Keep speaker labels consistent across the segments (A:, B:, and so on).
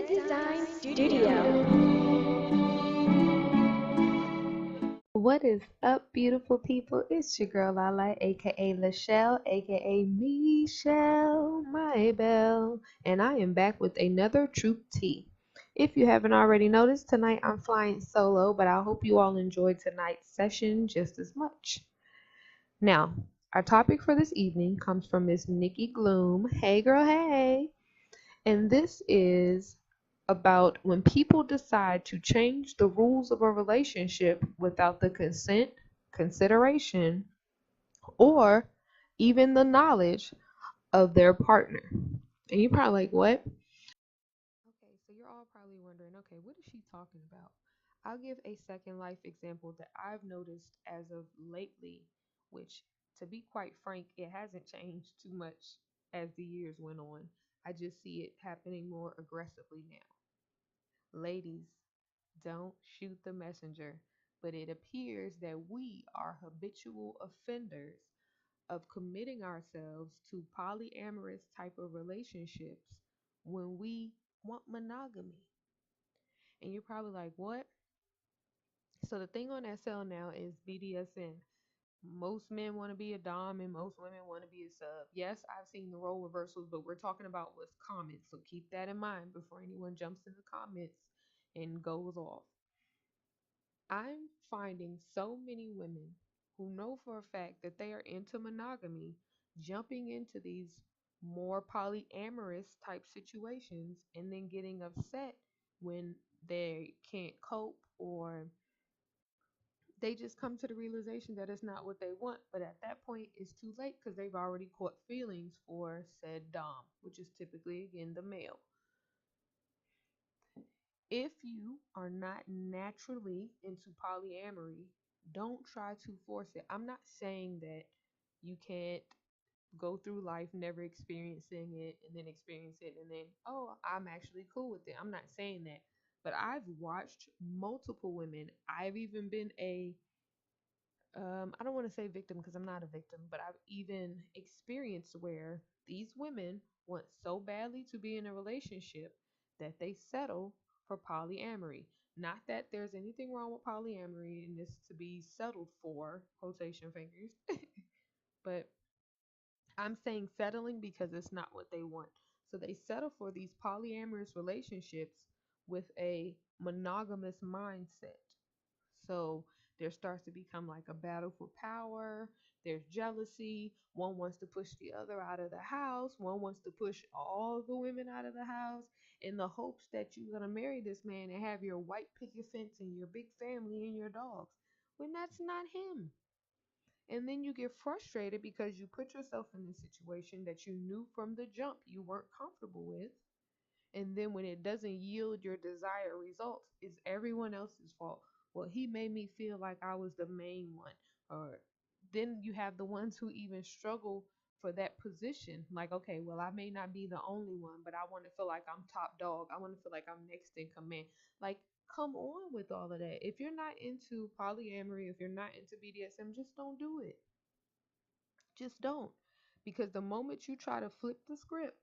A: Design Studio.
B: What is up, beautiful people? It's your girl Lala, aka Chelle, aka Michelle, my belle, and I am back with another Troop Tea. If you haven't already noticed, tonight I'm flying solo, but I hope you all enjoyed tonight's session just as much. Now, our topic for this evening comes from Miss Nikki Gloom. Hey, girl, hey! And this is about when people decide to change the rules of a relationship without the consent, consideration, or even the knowledge of their partner. And you're probably like, what? Okay, so you're all probably wondering, okay, what is she talking about? I'll give a second life example that I've noticed as of lately, which, to be quite frank, it hasn't changed too much as the years went on. I just see it happening more aggressively now. Ladies, don't shoot the messenger, but it appears that we are habitual offenders of committing ourselves to polyamorous type of relationships when we want monogamy. And you're probably like, what? So the thing on that sale now is BDSM. Most men want to be a dom and most women want to be a sub. Yes, I've seen the role reversals, but we're talking about what's common. So keep that in mind before anyone jumps in the comments and goes off. I'm finding so many women who know for a fact that they are into monogamy jumping into these more polyamorous type situations and then getting upset when they can't cope or they just come to the realization that it's not what they want. But at that point, it's too late because they've already caught feelings for said Dom, which is typically, again, the male. If you are not naturally into polyamory, don't try to force it. I'm not saying that you can't go through life never experiencing it and then experience it and then, oh, I'm actually cool with it. I'm not saying that. But I've watched multiple women. I've even been I don't want to say victim because I'm not a victim, but I've even experienced where these women want so badly to be in a relationship that they settle for polyamory. Not that there's anything wrong with polyamory and this to be settled for, quotation fingers, but I'm saying settling because it's not what they want. So they settle for these polyamorous relationships with a monogamous mindset. So there starts to become like a battle for power. There's jealousy. One wants to push the other out of the house. One wants to push all the women out of the house in the hopes that you're going to marry this man and have your white picket fence and your big family and your dogs. When that's not him. And then you get frustrated because you put yourself in a situation that you knew from the jump you weren't comfortable with. And then when it doesn't yield your desired results, it's everyone else's fault. Well, he made me feel like I was the main one. Or then you have the ones who even struggle for that position. Like, okay, well, I may not be the only one, but I want to feel like I'm top dog. I want to feel like I'm next in command. Like, come on with all of that. If you're not into polyamory, if you're not into BDSM, just don't do it. Just don't. Because the moment you try to flip the script,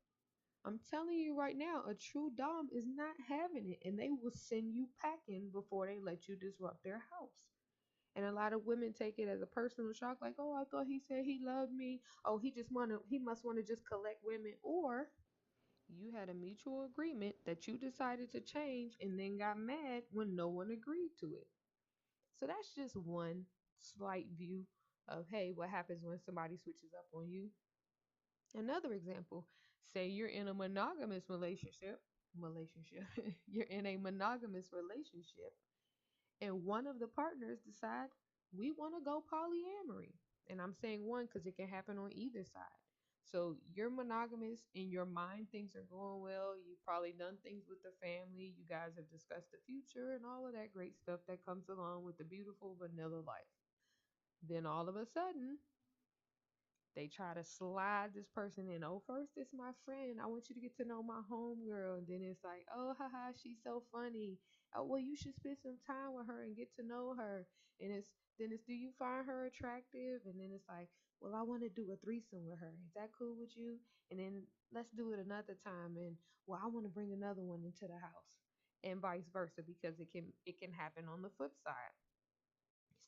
B: I'm telling you right now, a true Dom is not having it, and they will send you packing before they let you disrupt their house. And a lot of women take it as a personal shock, like, "Oh, I thought he said he loved me. Oh, he must want to just collect women." Or you had a mutual agreement that you decided to change, and then got mad when no one agreed to it. So that's just one slight view of, hey, what happens when somebody switches up on you. Another example, say you're in a monogamous relationship, you're in a monogamous relationship, and one of the partners decide we want to go polyamory. And I'm saying one because it can happen on either side. So you're monogamous in your mind, things are going well. You've probably done things with the family. You guys have discussed the future and all of that great stuff that comes along with the beautiful vanilla life. Then all of a sudden, they try to slide this person in. Oh, first it's my friend. I want you to get to know my homegirl. And then it's like, oh, haha, she's so funny. Oh, well, you should spend some time with her and get to know her. And it's then it's, do you find her attractive? And then it's like, well, I want to do a threesome with her. Is that cool with you? And then let's do it another time. And well, I want to bring another one into the house, and vice versa, because it can happen on the flip side.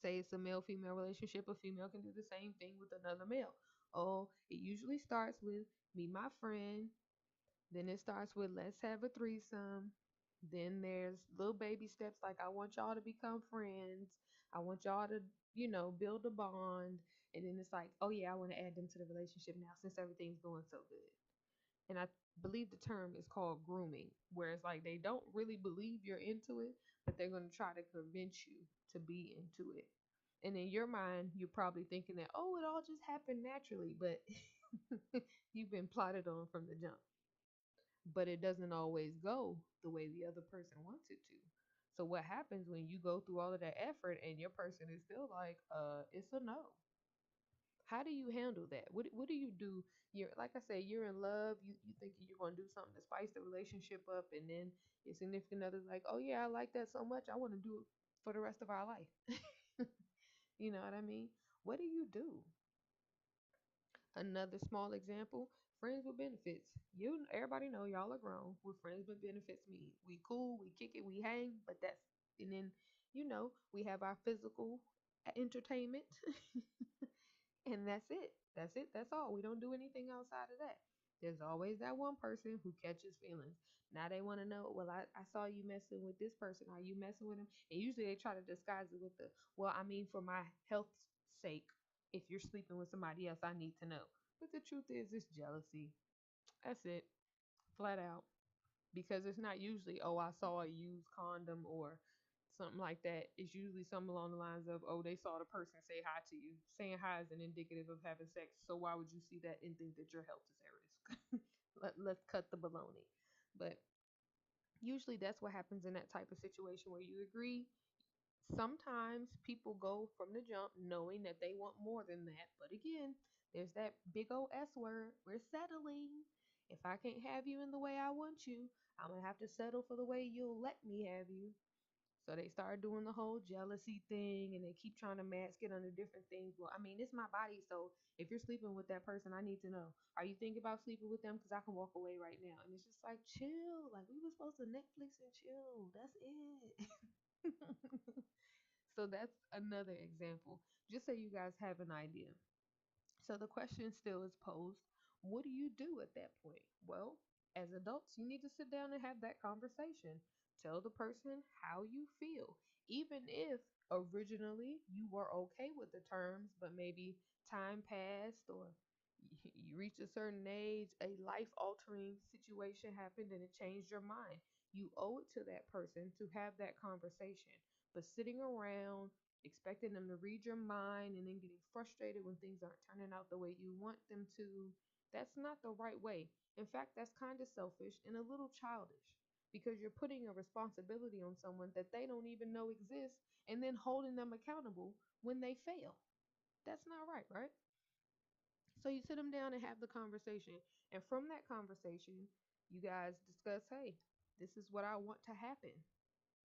B: Say it's a male female relationship, a female can do the same thing with another male. Oh, it usually starts with me, my friend. Then it starts with let's have a threesome. Then there's little baby steps like I want y'all to become friends. I want y'all to, build a bond. And then it's like, oh yeah, I want to add them to the relationship now since everything's going so good. And I believe the term is called grooming, where it's like they don't really believe you're into it, but they're going to try to convince you to be into it. And in your mind, you're probably thinking that, oh, it all just happened naturally, but you've been plotted on from the jump. But it doesn't always go the way the other person wants it to. So what happens when you go through all of that effort and your person is still like, it's a no? How do you handle that? What do you do? You're like I said, you're in love. You think you're gonna do something to spice the relationship up, and then your significant other's like, oh yeah, I like that so much, I want to do it for the rest of our life. You know what I mean? What do you do? Another small example, friends with benefits. Everybody know y'all are grown. What friends with benefits mean. We cool, we kick it, we hang, but that's and then we have our physical entertainment. And that's it. That's it. That's all. We don't do anything outside of that. There's always that one person who catches feelings. Now they want to know, well, I saw you messing with this person. Are you messing with him? And usually they try to disguise it with well, I mean, for my health's sake, if you're sleeping with somebody else, I need to know. But the truth is, it's jealousy. That's it. Flat out. Because it's not usually, oh, I saw a used condom or something like that. It's usually something along the lines of, oh, they saw the person say hi to you. Saying hi is an indicative of having sex. So why would you see that and think that your health is at risk? Let's cut the baloney. But usually that's what happens in that type of situation where you agree. Sometimes people go from the jump knowing that they want more than that. But again, there's that big old S word. We're settling. If I can't have you in the way I want you, I'm going to have to settle for the way you'll let me have you. So they start doing the whole jealousy thing and they keep trying to mask it under different things. Well, I mean, it's my body. So if you're sleeping with that person, I need to know. Are you thinking about sleeping with them? Because I can walk away right now. And it's just like, chill. Like, we were supposed to Netflix and chill. That's it. So that's another example, just so you guys have an idea. So the question still is posed, what do you do at that point? Well, as adults, you need to sit down and have that conversation. Tell the person how you feel, even if originally you were okay with the terms, but maybe time passed or you reached a certain age, a life altering situation happened and it changed your mind. You owe it to that person to have that conversation. But sitting around expecting them to read your mind and then getting frustrated when things aren't turning out the way you want them to, that's not the right way. In fact, that's kind of selfish and a little childish because you're putting a responsibility on someone that they don't even know exists and then holding them accountable when they fail. That's not right, right? So you sit them down and have the conversation. And from that conversation, you guys discuss, hey, this is what I want to happen.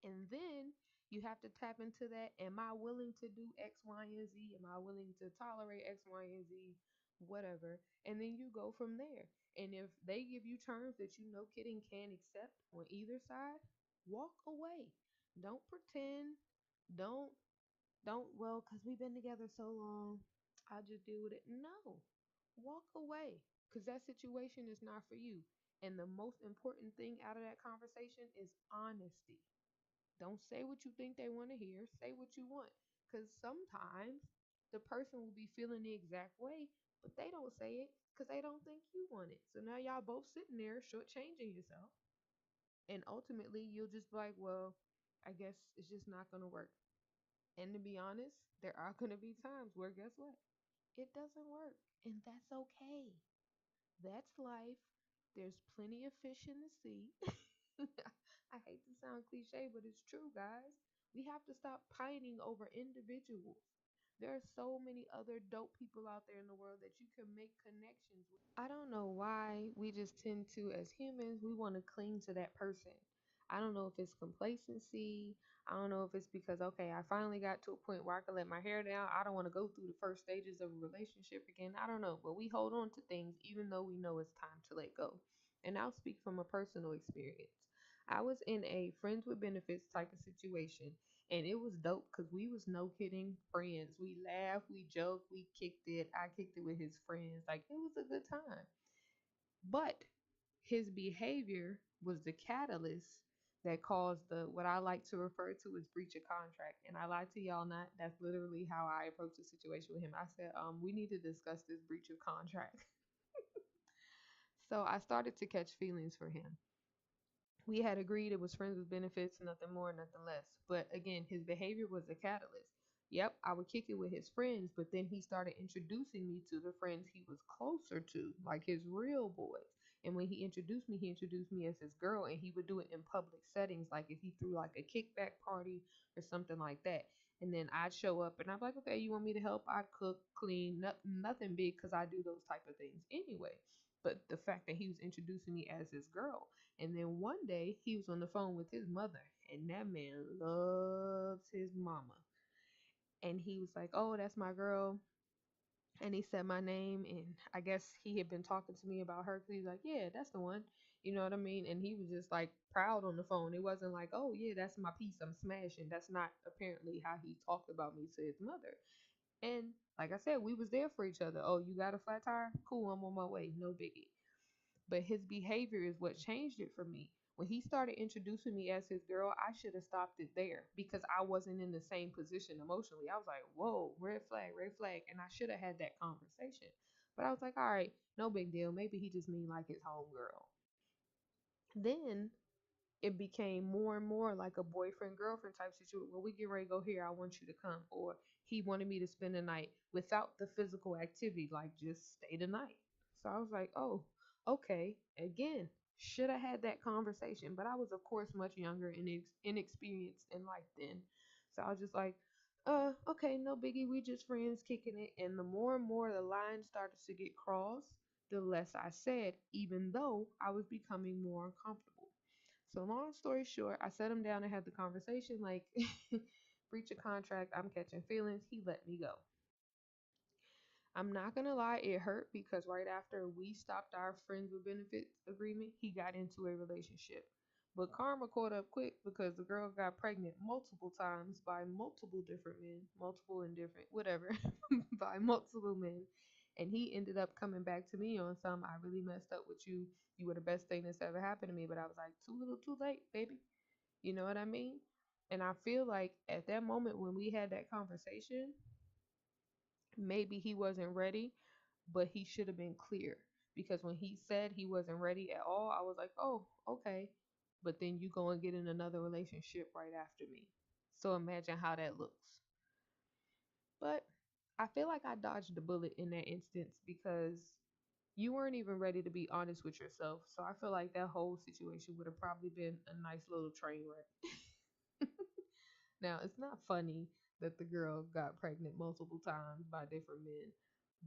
B: And then you have to tap into that. Am I willing to do X, Y, and Z? Am I willing to tolerate X, Y, and Z? Whatever. And then you go from there. And if they give you terms that you know kidding can accept on either side, walk away. Don't pretend. Don't well, because we've been together so long, I'll just deal with it. No, walk away because that situation is not for you. And the most important thing out of that conversation is honesty. Don't say what you think they want to hear, say what you want. Because sometimes the person will be feeling the exact way, but they don't say it because they don't think you want it. So now y'all both sitting there shortchanging yourself. And ultimately, you'll just be like, well, I guess it's just not going to work. And to be honest, there are going to be times where guess what? It doesn't work. And that's okay. That's life. There's plenty of fish in the sea. I hate to sound cliche, but it's true, guys. We have to stop pining over individuals. There are so many other dope people out there in the world that you can make connections with. I don't know why we just tend to, as humans, we want to cling to that person. I don't know if it's complacency. I don't know if it's because, okay, I finally got to a point where I can let my hair down. I don't want to go through the first stages of a relationship again. I don't know. But we hold on to things even though we know it's time to let go. And I'll speak from a personal experience. I was in a friends with benefits type of situation. And it was dope because we was no kidding friends. We laughed, we joked, we kicked it. I kicked it with his friends. Like it was a good time. But his behavior was the catalyst that caused the what I like to refer to as breach of contract. And I lied to y'all not. That's literally how I approached the situation with him. I said, we need to discuss this breach of contract. So I started to catch feelings for him. We had agreed it was friends with benefits, nothing more, nothing less. But again, his behavior was the catalyst. Yep, I would kick it with his friends, but then he started introducing me to the friends he was closer to, like his real boys. And when he introduced me as his girl, and he would do it in public settings, like if he threw like a kickback party or something like that. And then I'd show up and I'm like, okay, you want me to help? I'd cook, clean, nothing big because I do those type of things anyway. But the fact that he was introducing me as his girl, and then one day he was on the phone with his mother, and that man loves his mama. And he was like, "Oh, that's my girl." And he said my name, and I guess he had been talking to me about her because he's like, "Yeah, that's the one." You know what I mean? And he was just like proud on the phone. It wasn't like, "Oh, yeah, that's my piece. I'm smashing." That's not apparently how he talked about me to his mother. And like I said, we was there for each other. Oh, you got a flat tire? Cool, I'm on my way. No biggie. But his behavior is what changed it for me. When he started introducing me as his girl, I should have stopped it there because I wasn't in the same position emotionally. I was like, whoa, red flag, red flag. And I should have had that conversation. But I was like, all right, no big deal. Maybe he just mean like his homegirl. Then it became more and more like a boyfriend girlfriend type situation. Well, we get ready to go here. I want you to come. Or he wanted me to spend the night without the physical activity, like just stay the night. So I was like, oh, okay. Again, should have had that conversation. But I was, of course, much younger and inexperienced in life then. So I was just like, okay, no biggie. We just friends kicking it. And the more and more the line started to get crossed, the less I said, even though I was becoming more uncomfortable. So long story short, I sat him down and had the conversation like breach a contract, I'm catching feelings. He let me go. I'm not gonna lie, it hurt because right after we stopped our friends with benefits agreement, he got into a relationship. But karma caught up quick because the girl got pregnant multiple times by multiple different men, multiple and different, whatever, by multiple men. And he ended up coming back to me on some, I really messed up with you. You were the best thing that's ever happened to me. But I was like, too little, too late, baby. You know what I mean? And I feel like at that moment when we had that conversation, maybe he wasn't ready, but he should have been clear. Because when he said he wasn't ready at all, I was like, oh, okay. But then you go and get in another relationship right after me. So imagine how that looks. But I feel like I dodged the bullet in that instance because you weren't even ready to be honest with yourself. So I feel like that whole situation would have probably been a nice little train wreck. Now, it's not funny that the girl got pregnant multiple times by different men,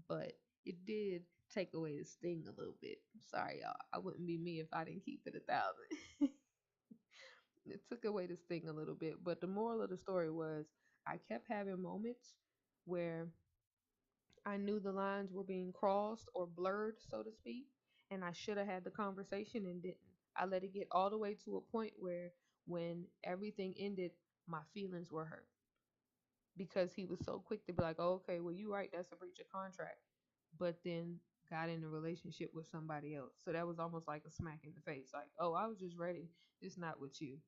B: but it did take away the sting a little bit. Sorry, y'all. I wouldn't be me if I didn't keep it 1,000. It took away the sting a little bit, but the moral of the story was I kept having moments where I knew the lines were being crossed or blurred, so to speak, and I should have had the conversation and didn't. I let it get all the way to a point where when everything ended, my feelings were hurt because he was so quick to be like, oh, okay, well, you right, that's a breach of contract. But then got in a relationship with somebody else. So that was almost like a smack in the face. Like, oh, I was just ready. It's not with you.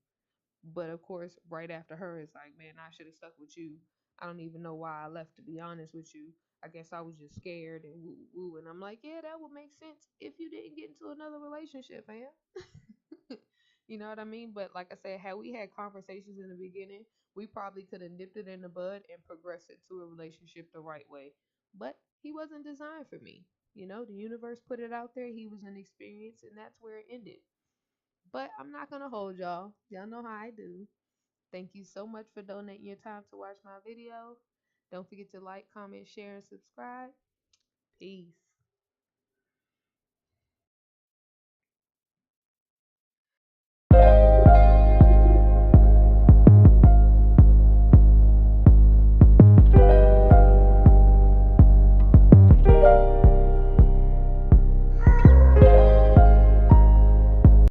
B: But of course, right after her, it's like, man, I should have stuck with you. I don't even know why I left, to be honest with you. I guess I was just scared and woo woo. And I'm like, yeah, that would make sense if you didn't get into another relationship, man. You know what I mean? But like I said, had we had conversations in the beginning, we probably could have nipped it in the bud and progressed it to a relationship the right way. But he wasn't designed for me. You know, the universe put it out there. He was an experience, and that's where it ended. But I'm not going to hold y'all. Y'all know how I do. Thank you so much for donating your time to watch my video. Don't forget to like, comment, share, and subscribe. Peace.